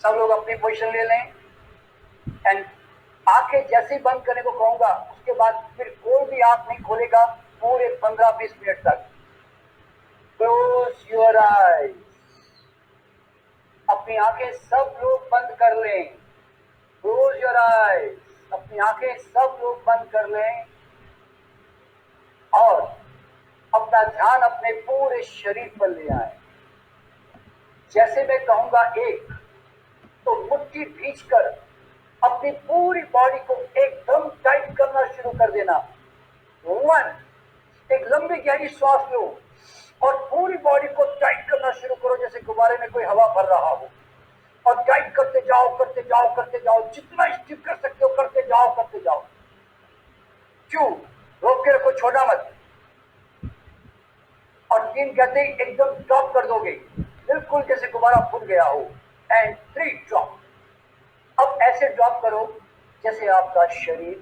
सब लोग अपनी पोजीशन ले लें एंड आंखें जैसे ही बंद करने को कहूंगा उसके बाद फिर कोई भी आंख नहीं खोलेगा पूरे 15-20 मिनट तक। Close your eyes. अपनी आंखें सब लोग बंद कर लें। Close your eyes. अपनी आंखें सब लोग बंद कर लें और अपना ध्यान अपने पूरे शरीर पर ले आए। जैसे मैं कहूंगा एक, तो मुट्ठी भींचकर अपनी पूरी बॉडी को एकदम टाइट करना शुरू कर देना। 1, एक लंबी गहरी सांस लो और पूरी बॉडी को टाइट करना शुरू करो जैसे गुब्बारे में कोई हवा भर रहा हो, और टाइट करते जाओ करते जाओ करते जाओ, जितना स्टिफ कर सकते हो करते जाओ करते जाओ। 2, रोक के रखो, छोड़ना मत। और 3 कहते ही एकदम ड्रॉप कर दोगे, बिल्कुल जैसे गुब्बारा फूट गया हो। And 3, drop. अब ऐसे ड्रॉप करो जैसे आपका शरीर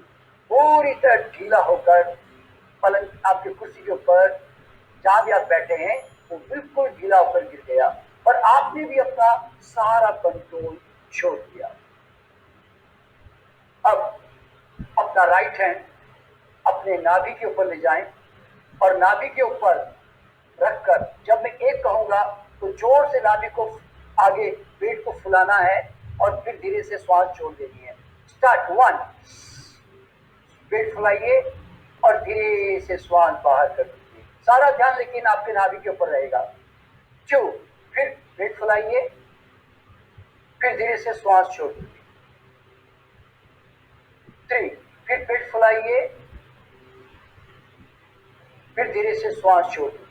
पूरी तरह ढीला होकर पलंग, आपकी कुर्सी के ऊपर जहां भी आप बैठे हैं वो बिल्कुल ढीला होकर गिर गया और आपने भी अपना सारा कंट्रोल छोड़ दिया। अब अपना राइट हैंड अपने नाभि के ऊपर ले जाएं और नाभि के ऊपर रखकर जब मैं एक कहूंगा तो जोर से नाभि को आगे, पेट को फुलाना है और फिर धीरे से श्वास छोड़ देनी है। स्टार्ट। 1, पेट फुलाइए और धीरे से श्वास बाहर कर दीजिए। सारा ध्यान लेकिन आपके नाभि के ऊपर रहेगा। 2, फिर पेट फुलाइए, फिर धीरे से श्वास छोड़ दीजिए। 3, फिर पेट फुलाइए, फिर धीरे से श्वास छोड़ दीजिए।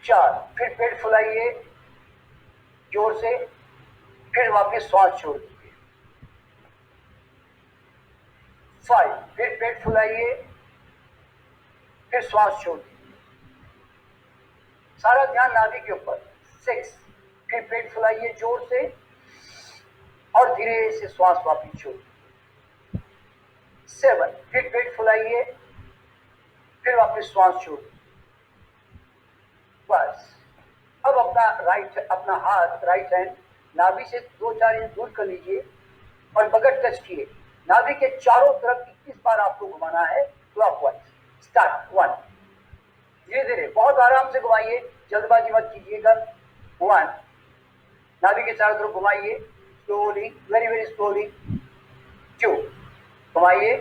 4, फिर पेट फुलाइए जोर से, फिर वापस श्वास छोड़ दीजिए। 5, फिर पेट फुलाइए, फिर श्वास छोड़ दीजिए। सारा ध्यान नाभि के ऊपर। 6, फिर पेट फुलाइए जोर से और धीरे से श्वास वापस छोड़ दीजिए। 7, फिर पेट फुलाइए, फिर वापस श्वास छोड़ दीजिए। बस। अब अपना हाथ, राइट हैंड नाभि से 2-4 इंच दूर कर लीजिए और बगल टच किए। नाभि के चारों तरफ 21 बार आपको घुमाना है क्लॉकवाइज। स्टार्ट। 1, धीरे धीरे बहुत आराम से घुमाइए, जल्दबाजी मत कीजिएगा। 1, नाभि के चारों तरफ घुमाइए स्लोली, वेरी वेरी स्लोली। 2, घुमाइए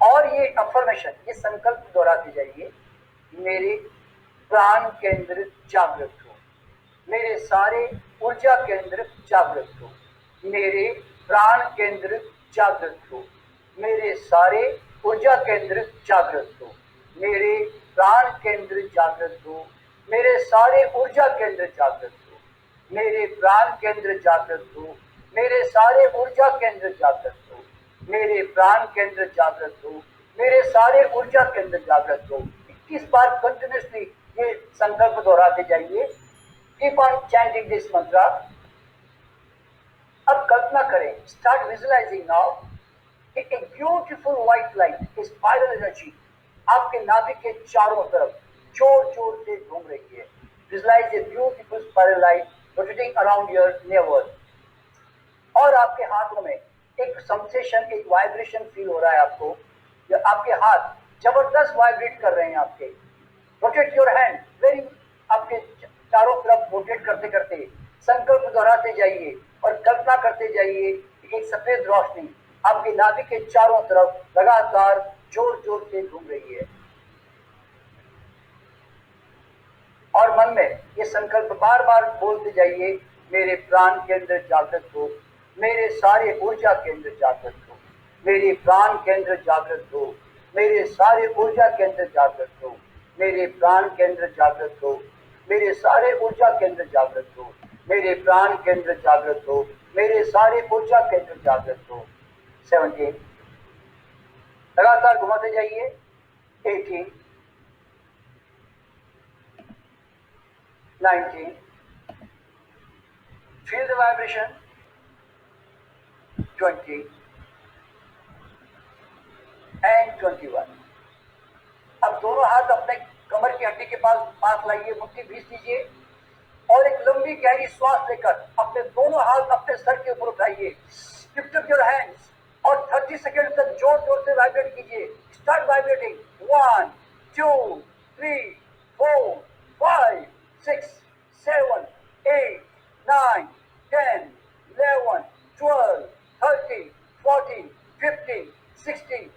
और ये अफर्मेशन, ये संकल्प दोहराते जाइए, मेरे प्राण केंद्र जागृत हो, मेरे सारे ऊर्जा केंद्र जागृत हो, मेरे प्राण केंद्र जागृत हो, मेरे सारे ऊर्जा केंद्र जागृत हो, मेरे प्राण केंद्र जागृत हो, मेरे सारे ऊर्जा केंद्र जागृत हो, मेरे प्राण केंद्र जागृत हो, मेरे सारे ऊर्जा केंद्र जागृत हो, मेरे प्राण केंद्र जागृत हो, मेरे सारे ऊर्जा केंद्र जागृत हो। 21 बार कंटिन्यूसली ये संकल्प दोहराते जाइए। कीप ऑन चैंटिंग दिस मंत्र। अब कल्पना करें, स्टार्ट विजुअलाइजिंग नाउ, एक beautiful white light, spiral energy आपके नाभि के चारों तरफ जोर जोर से घूम रही है। Visualise a beautiful spiral light rotating around your navel. और आपके हाथों में एक सेंसेशन, एक वाइब्रेशन फील हो रहा है आपको, या आपके हाथ जबरदस्त वाइब्रेट कर रहे हैं आपके। रोटेट योर हैंड वेरी, आपके चारों तरफ रोटेट करते करते संकल्प दोहराते जाइए और कल्पना करते जाइए कि एक सफेद रोशनी आपकी नाभि के चारों तरफ लगातार जोर जोर से घूम रही है। और मन में ये संकल्प बार बार बोलते जाइए, मेरे प्राण केंद्र जागृत हो, मेरे सारे ऊर्जा केंद्र जागृत हो, मेरे प्राण केंद्र जागृत हो, मेरे सारे ऊर्जा केंद्र जागृत हो, मेरे प्राण केंद्र जागृत हो, मेरे सारे ऊर्जा केंद्र जागृत हो, मेरे प्राण केंद्र जागृत हो, मेरे सारे ऊर्जा केंद्र जागृत हो। 17, लगातार घुमाते जाइए। 18, 19, feel the vibration. 20 and 21। अब दोनों हाथ अपने कमर की हड्डी के पास लाइए, मुट्ठी भींच दीजिए और एक लंबी गहरी श्वास लेकर अपने दोनों हाथ अपने सर के ऊपर उठाइए। लिफ्ट अप योर हैंड्स और 30 सेकेंड तक जोर जोर से वाइब्रेट कीजिए। Start vibrating. 1 2 3 4 5 6 7 8 9 10 11 12 13 14 15 16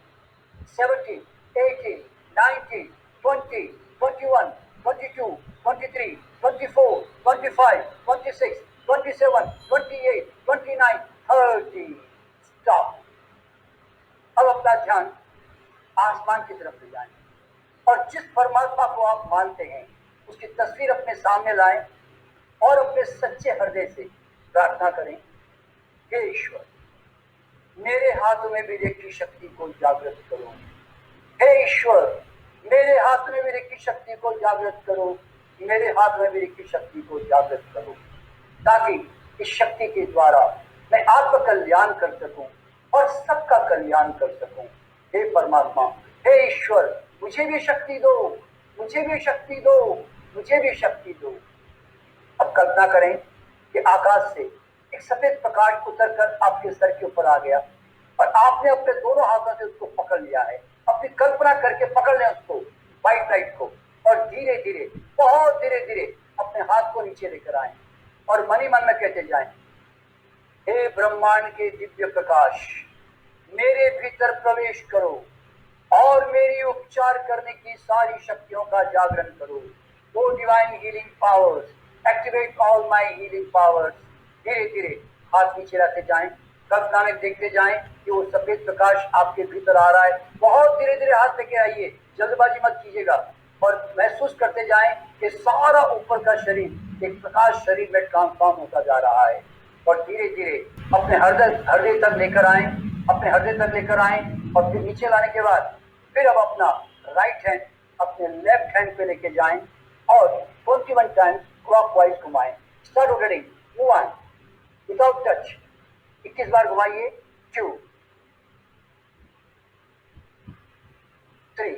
17 18 19 20 21 22 23 24 25 26 27 28 29 30। स्टॉप। अब अपना ध्यान आसमान की तरफ ले जाएं और जिस परमात्मा को आप मानते हैं उसकी तस्वीर अपने सामने लाएं और अपने सच्चे हृदय से प्रार्थना करें, हे ईश्वर, मेरे हाथों में विवेक की शक्ति को जागृत करो। हे ईश्वर, मेरे हाथ में विवेक की शक्ति को जागृत करो। मेरे हाथ में विवेक की शक्ति को जागृत करो, ताकि इस शक्ति के द्वारा मैं आपका कल्याण कर सकूं और सबका कल्याण कर सकूं। हे परमात्मा, हे ईश्वर, मुझे भी शक्ति दो, मुझे भी शक्ति दो, मुझे भी शक्ति दो। अब कल्पना करें कि आकाश से एक सफेद प्रकाश उतरकर आपके सर के ऊपर आ गया और आपने अपने दोनों हाथों से उसको पकड़ लिया है। अपनी कल्पना करके पकड़ लें उसको, व्हाइट लाइट को, और धीरे धीरे, बहुत धीरे धीरे अपने हाथ को नीचे लेकर आए और मन ही मन में कहते जाएं, हे ब्रह्मांड के दिव्य प्रकाश, मेरे भीतर प्रवेश करो और मेरी उपचार करने की सारी शक्तियों का जागरण करो। वो divine healing powers, activate all my healing powers. धीरे धीरे हाथ नीचे लाते जाएं, कल्पना में देखते जाएं कि वो सफेद प्रकाश आपके भीतर आ रहा है। बहुत धीरे धीरे हाथ लेके आइए, जल्दबाजी मत कीजिएगा, और महसूस करते जाएं कि सारा ऊपर का शरीर एक प्रकाश शरीर में ट्रांसफॉर्म होता जा रहा है। और धीरे धीरे अपने हृदय तक लेकर आए, अपने हृदय तक लेकर आए, और फिर नीचे लाने के बाद फिर अब अपना राइट हैंड अपने लेफ्ट हैंड पे लेके जाएं और 21 टाइम्स क्लॉकवाइज घुमाएं। Start rotating. 1 विदाउट टच, 21 बार घुमाइए। 2 3।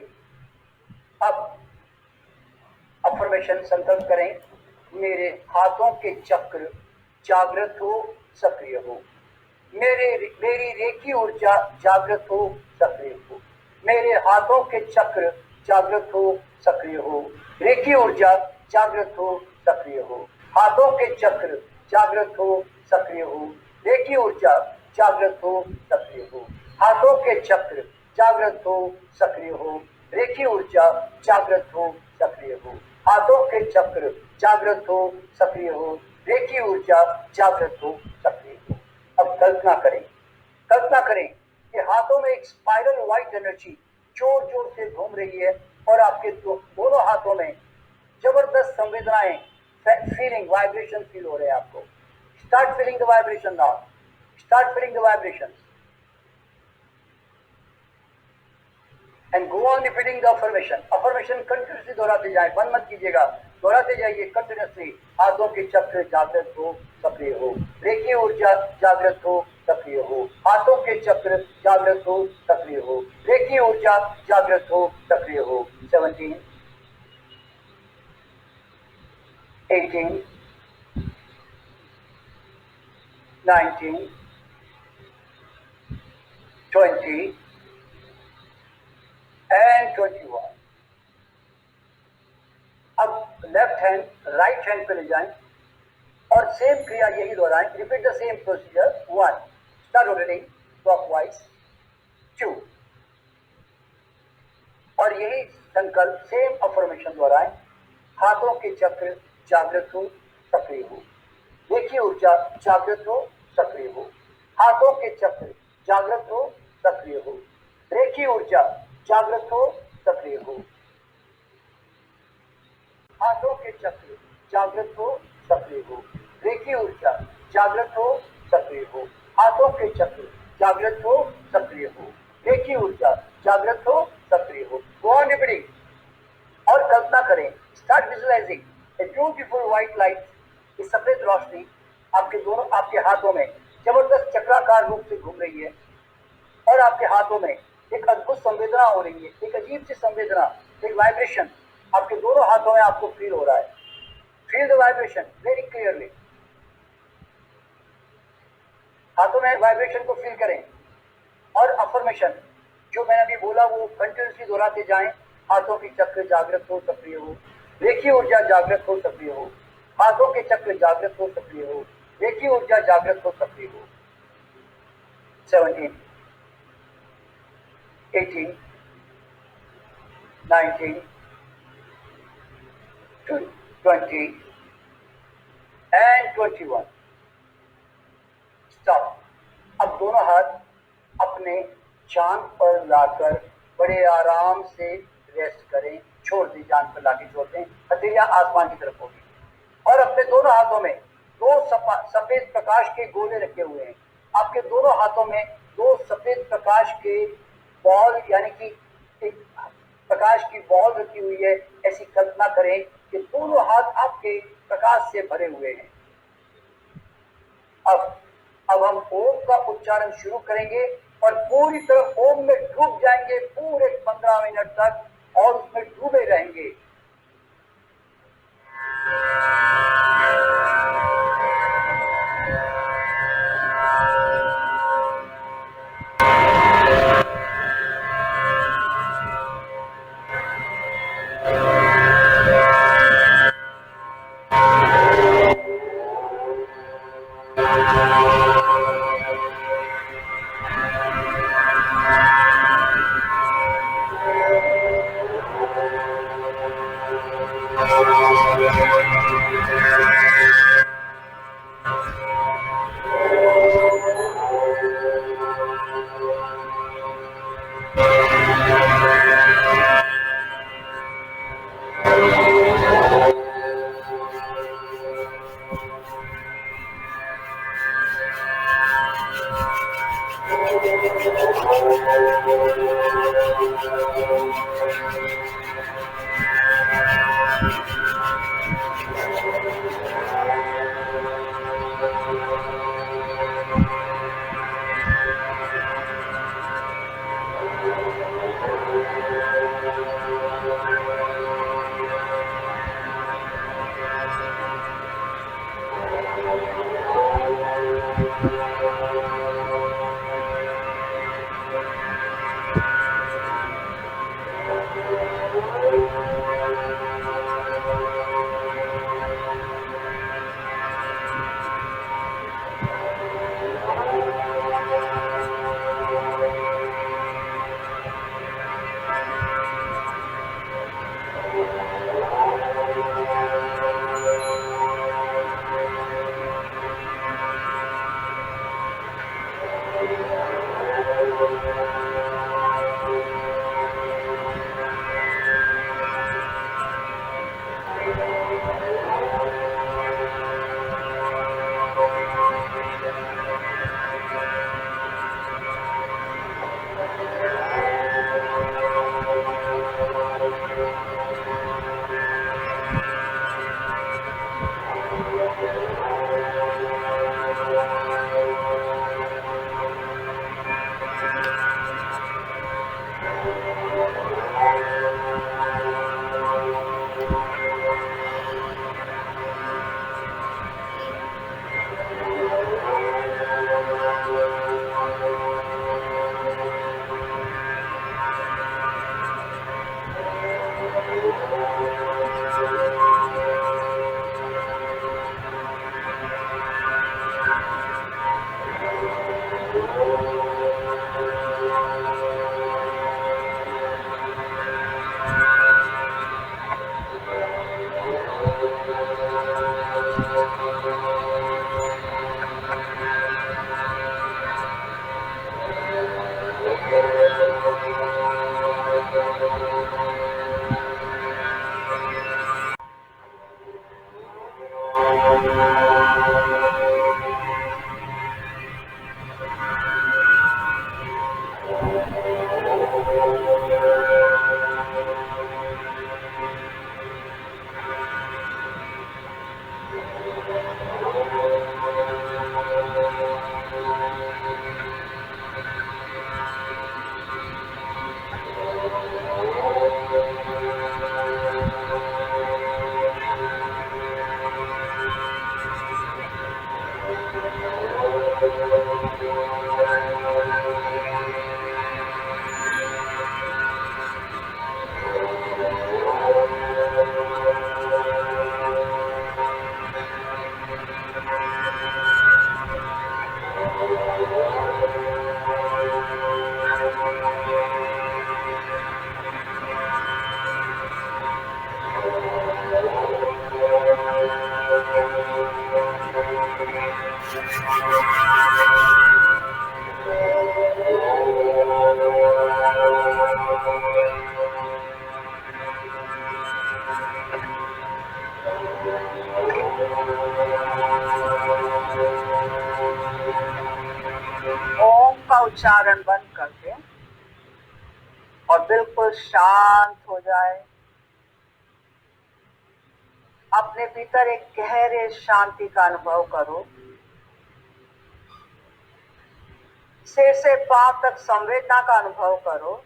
अब अफर्मेशन संकल्प करें, मेरे हाथों के चक्र जागृत हो, सक्रिय हो। मेरी रेखी ऊर्जा जागृत हो, सक्रिय हो। मेरे हाथों के चक्र जागृत हो, सक्रिय हो। रेखी ऊर्जा जागृत हो, सक्रिय हो। हाथों के चक्र जागृत हो, सक्रिय हो। रेखी ऊर्जा जागृत हो, सक्रिय हो। हाथों के चक्र जागृत हो, सक्रिय हो। रेखी ऊर्जा जागृत हो, सक्रिय हो। हाथों के चक्र जागृत हो, सक्रिय हो। रेखी ऊर्जा जागृत हो, सक्रिय हो। अब कल्पना करें कि हाथों में एक स्पाइरल व्हाइट एनर्जी जोर जोर से घूम रही है और आपके दोनों हाथों में जबरदस्त संवेदनाएं, फीलिंग, वाइब्रेशन फील हो रहे हैं आपको। Start feeling the vibration now. Start feeling the vibration and go on repeating the affirmation. Affirmation continuously दोहराते जाए, बंद मत कीजिएगा, दोहराते जाइए कंटिन्यूसली। हाथों के चक्र जागृत हो, सक्रिय हो। रेखी ऊर्जा जागृत हो, सक्रिय हो। हाथों के चक्र जागृत हो, सक्रिय हो। रेखी ऊर्जा जागृत हो, सक्रिय हो। 17 18 19 20 and 21। अब लेफ्ट हैंड राइट हैंड पे ले जाएं और सेम क्रिया यही दोहराएं। Repeat the same procedure. 1 start rotating clockwise. 2 और यही संकल्प, सेम अफर्मेशन दोहराएं। हाथों के चक्र जागृत हो, सक्रिय हो। रेखी ऊर्जा जागृत हो, सक्रिय हो। हाथों के चक्र जागृत हो, सक्रिय हो। रेखी ऊर्जा जागृत हो, सक्रिय हो। हाथों के चक्र जागृत हो, सक्रिय हो। रेखी ऊर्जा जागृत हो, सक्रिय हो। हाथों के चक्र जागृत हो, सक्रिय हो। रेखी ऊर्जा जागृत हो, सक्रिय हो। Go on repeating. और कल्पना करें, start visualising a beautiful white light. ये सफेद रोशनी आपके हाथों में जबरदस्त चक्राकार रूप से घूम रही है और आपके हाथों में एक अद्भुत संवेदना हो रही है, एक अजीब सी संवेदना, एक वाइब्रेशन आपके दोनों हाथों में आपको फील हो रहा है। Feel the vibration very clearly. हाथों में वाइब्रेशन को फील करें। और अफर्मेशन जो मैंने अभी बोला वो कंटिन्यूसली दोहराते जाएं। हाथों की चक्र जागृत हो, सक्रिय हो। रेखीय ऊर्जा जागृत हो, सक्रिय हो। हाथों के चक्र जागृत हो, सक्रिय हो। रेखीय ऊर्जा जागृत हो, सक्रिय हो। 17, 18, 19, 20 and 21। स्टॉप। अब दोनों हाथ अपने जांघ पर लाकर बड़े आराम से रेस्ट करें। छोड़ दें, जांघ पर लाके छोड़ दें। हथेलियां आसमान की तरफ होगी और अपने दोनों हाथों में दो सफेद प्रकाश के गोले रखे हुए हैं। आपके दोनों हाथों में दो सफेद प्रकाश के बॉल यानी कि एक प्रकाश की बॉल रखी हुई है। ऐसी कल्पना करें कि दोनों हाथ आपके प्रकाश से भरे हुए हैं। अब हम ओम का उच्चारण शुरू करेंगे और पूरी तरह ओम में डूब जाएंगे पूरे 15 मिनट तक और उसमें डूबे रहेंगे। ओम का उच्चारण बंद कर दें और बिल्कुल शांत हो जाए। अपने भीतर एक गहरे शांति का अनुभव करो। सिर से पांव तक संवेदना का अनुभव करो।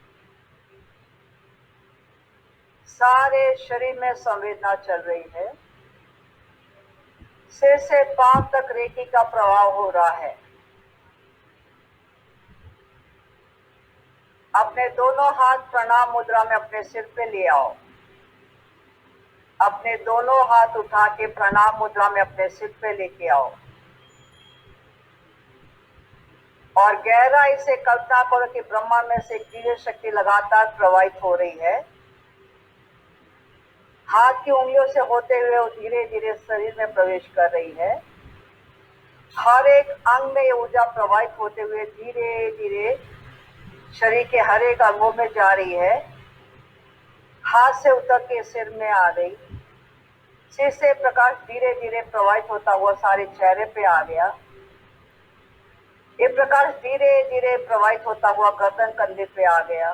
सारे शरीर में संवेदना चल रही है। सिर से पांव तक रेखी का प्रवाह हो रहा है। अपने दोनों हाथ प्रणाम मुद्रा में अपने सिर पे ले आओ। अपने दोनों हाथ उठा के प्रणाम मुद्रा में अपने सिर पे लेके आओ और गहराई से कल्पना करो कि ब्रह्मा में से दिव्य शक्ति लगातार प्रवाहित हो रही है। हाथ की उंगलियों से होते हुए वो धीरे धीरे शरीर में प्रवेश कर रही है। हर एक अंग में ये ऊर्जा प्रवाहित होते हुए धीरे धीरे शरीर के हर एक अंगों में जा रही है। हाथ से उतर के सिर में आ गई। सिर से प्रकाश धीरे धीरे प्रवाहित होता हुआ सारे चेहरे पे आ गया। ये प्रकाश धीरे धीरे प्रवाहित होता हुआ गर्दन कंधे पे आ गया।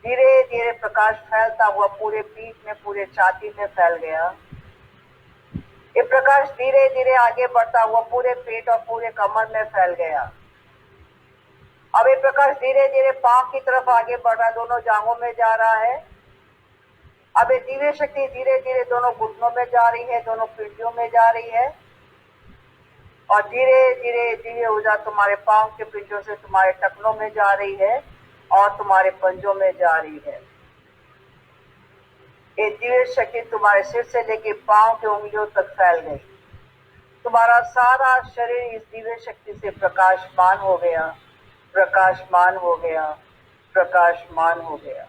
धीरे धीरे प्रकाश फैलता हुआ पूरे पीठ में, पूरे छाती में फैल गया। ये प्रकाश धीरे धीरे आगे बढ़ता हुआ पूरे पेट और पूरे कमर में फैल गया। अब ये प्रकाश धीरे धीरे पांव की तरफ आगे बढ़ रहा है, दोनों जांघों में जा रहा है। अब ये दिव्य शक्ति धीरे धीरे दोनों घुटनों में जा रही है, दोनों पीढ़ियों में जा रही है और धीरे धीरे दिव्य ऊर्जा तुम्हारे पांव के पीढ़ियों से तुम्हारे टखनों में जा रही है और तुम्हारे पंजों में जा रही है। ये दिव्य शक्ति तुम्हारे सिर से लेके पांव के उंगलियों तक फैल गई। तुम्हारा सारा शरीर इस दिव्य शक्ति से प्रकाशमान हो गया, प्रकाशमान हो गया, प्रकाशमान हो गया।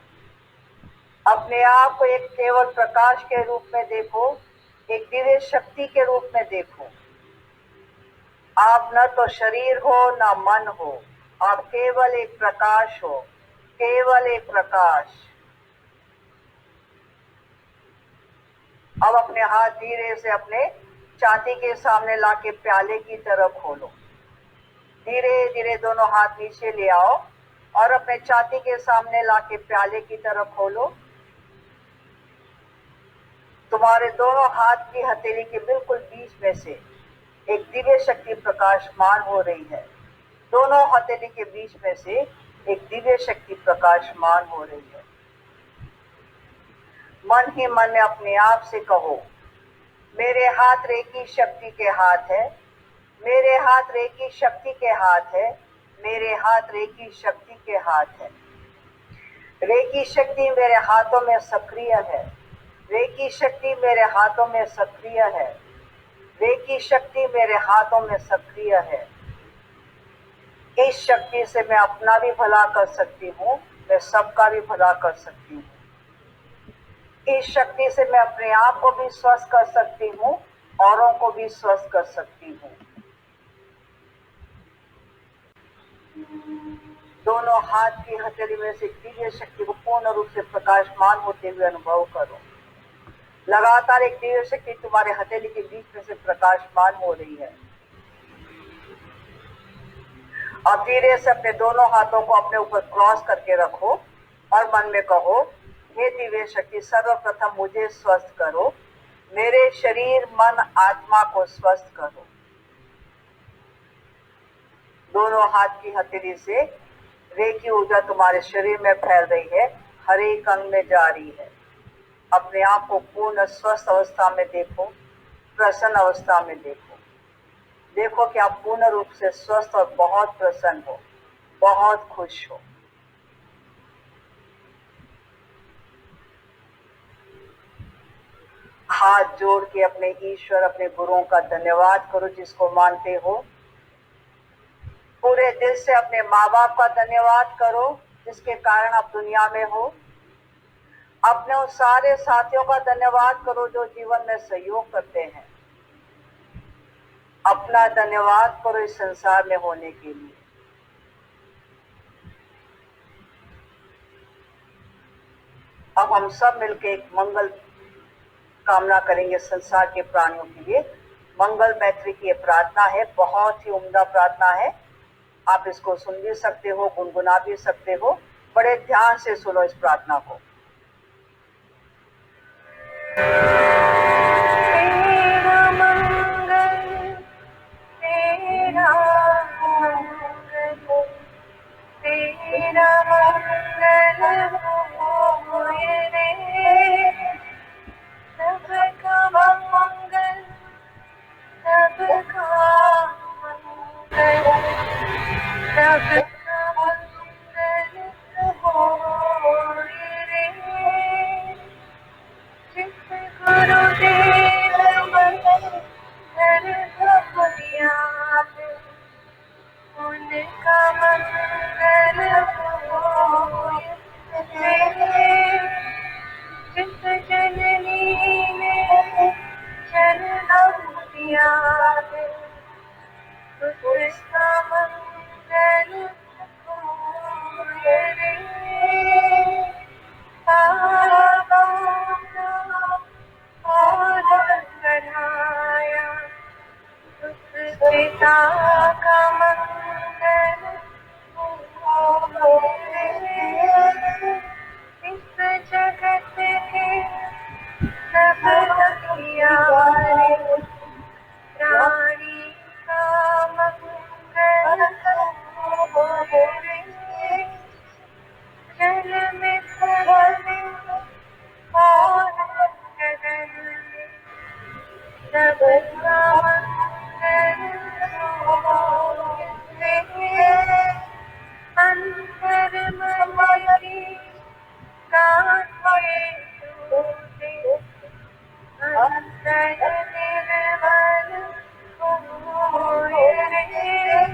अपने आप को एक केवल प्रकाश के रूप में देखो, एक दिव्य शक्ति के रूप में देखो। आप न तो शरीर हो न मन हो, आप केवल एक प्रकाश हो, केवल एक प्रकाश। अब अपने हाथ धीरे से अपने छाती के सामने लाके प्याले की तरफ खोलो। धीरे धीरे दोनों हाथ नीचे ले आओ और अपने छाती के सामने लाके प्याले की तरफ खोलो। तुम्हारे दोनों हाथ की हथेली के बिल्कुल बीच में से एक दिव्य शक्ति प्रकाशमान हो रही है। दोनों हथेली के बीच में से एक दिव्य शक्ति प्रकाशमान हो रही है। मन ही मन में अपने आप से कहो, मेरे हाथ रेकी शक्ति के हाथ है, मेरे हाथ रेकी शक्ति के हाथ है, मेरे हाथ रेकी शक्ति के हाथ है। रेकी शक्ति मेरे हाथों में सक्रिय है, रेकी शक्ति मेरे हाथों में सक्रिय है, रेकी शक्ति मेरे हाथों में सक्रिय है। इस शक्ति से मैं अपना भी भला कर सकती हूँ, मैं सबका भी भला कर सकती हूँ। इस शक्ति से मैं अपने आप को भी स्वस्थ कर सकती हूँ, औरों को भी स्वस्थ कर सकती हूँ। दोनों हाथ की हथेली में से दिव्य शक्ति को पूर्ण रूप से प्रकाशमान होते हुए अनुभव करो। लगातार एक दिव्य शक्ति तुम्हारे हथेली के बीच में से प्रकाशमान हो रही है। अब धीरे से अपने दोनों हाथों को अपने ऊपर क्रॉस करके रखो और मन में कहो, हे दिव्य शक्ति, सर्वप्रथम मुझे स्वस्थ करो, मेरे शरीर मन आत्मा को स्वस्थ करो। दोनों हाथ की हथेली से रेकी ऊर्जा तुम्हारे शरीर में फैल रही है, हर एक अंग में जा रही है। अपने आप को पूर्ण स्वस्थ अवस्था में देखो, प्रसन्न अवस्था में देखो। देखो कि आप पूर्ण रूप से स्वस्थ और बहुत प्रसन्न हो, बहुत खुश हो। हाथ जोड़ के अपने ईश्वर, अपने गुरुओं का धन्यवाद करो जिसको मानते हो। पूरे दिल से अपने माँ बाप का धन्यवाद करो जिसके कारण आप दुनिया में हो। अपने उन सारे साथियों का धन्यवाद करो जो जीवन में सहयोग करते हैं। अपना धन्यवाद करो इस संसार में होने के लिए। अब हम सब मिलकर एक मंगल कामना करेंगे संसार के प्राणियों के लिए। मंगल मैत्री की ये प्रार्थना है, बहुत ही उम्दा प्रार्थना है। आप इसको सुन भी सकते हो, गुनगुना भी सकते हो। बड़े ध्यान से सुनो इस प्रार्थना को। तेरा मंगल, तेरा मंगल, तेरा मंगल होए रे। सबका मंगल, सबका मंगल, सबका मंगल होए रे। जिस गुरुदेव मंगल दुनिया में, उनका मंगल होए रे। जिस जननी ने जन्म दिया है, उसका मंगल होए रे। पापों का और बढ़ाया, उस पिता का मंगल होए रे। इस जगत के सब दुखियारे प्राणी का मंगल होए रे। जल में थल में और गगन में, सबका मंगल होए रे। अंतर मन की गाथे टूटे, अंतर निर्मल होए रे।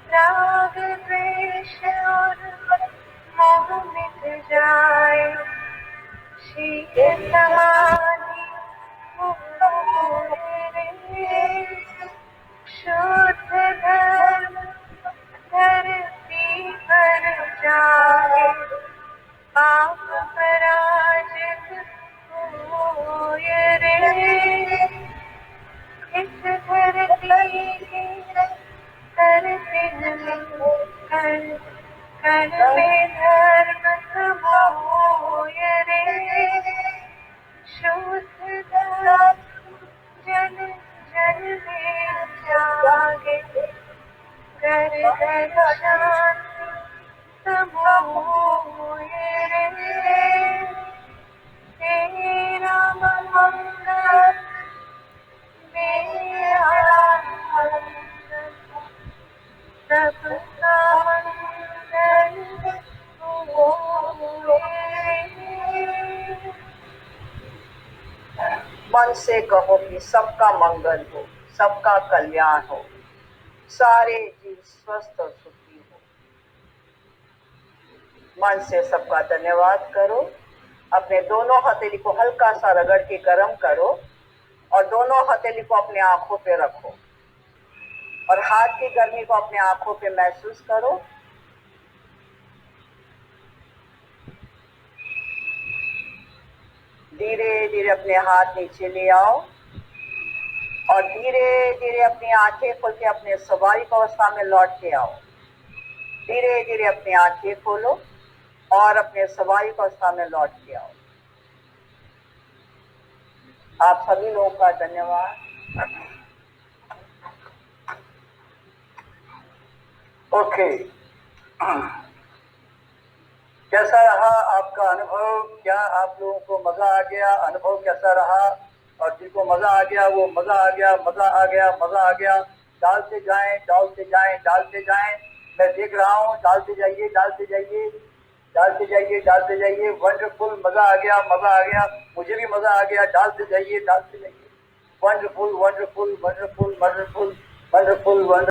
राग द्वेष और मोह मिट जाए, शील समाधि होए रे। शुद्ध धर्म धरती पर जाए, पाप पराजित होए रे। इस धरती के करते कर कर में धर्म समाए रे। शुद्ध धर्म जन जन में जागे, घर घर शांति समाए रे। तेरा मंगल, मेरा मंगल, सबका मंगल होए रे। मन से कहो कि सबका मंगल हो, सबका कल्याण हो, सारे जीव स्वस्थ और सुखी हो। मन से सबका धन्यवाद करो। अपने दोनों हथेली को हल्का सा रगड़ के गर्म करो और दोनों हथेली को अपने आंखों पे रखो और हाथ की गर्मी को अपने आंखों पे महसूस करो। धीरे धीरे अपने हाथ नीचे ले आओ और धीरे धीरे अपनी आंखें खोल के अपने स्वाभाविक अवस्था में लौट के आओ। धीरे धीरे अपनी आंखें खोलो और अपने स्वाभाविक अवस्था में लौट के आओ। आप सभी लोगों का धन्यवाद। ओके, कैसा रहा आपका अनुभव? क्या आप लोगों को मजा आ गया? अनुभव कैसा रहा? और जिनको मजा आ गया वो मजा आ गया, मजा आ गया, मजा आ गया। डालते जाएं, डालते जाएं, डालते जाएं। मैं देख रहा हूँ, डालते जाइए, डालते जाइए, डालते जाइए, डालते जाइए। वंडरफुल, मजा आ गया, मजा आ गया, मुझे भी मजा आ गया। डालते जाइए, डालते जाइए। Wonderful, wonderful, wonderful, wonderful, wonderful, wonderful.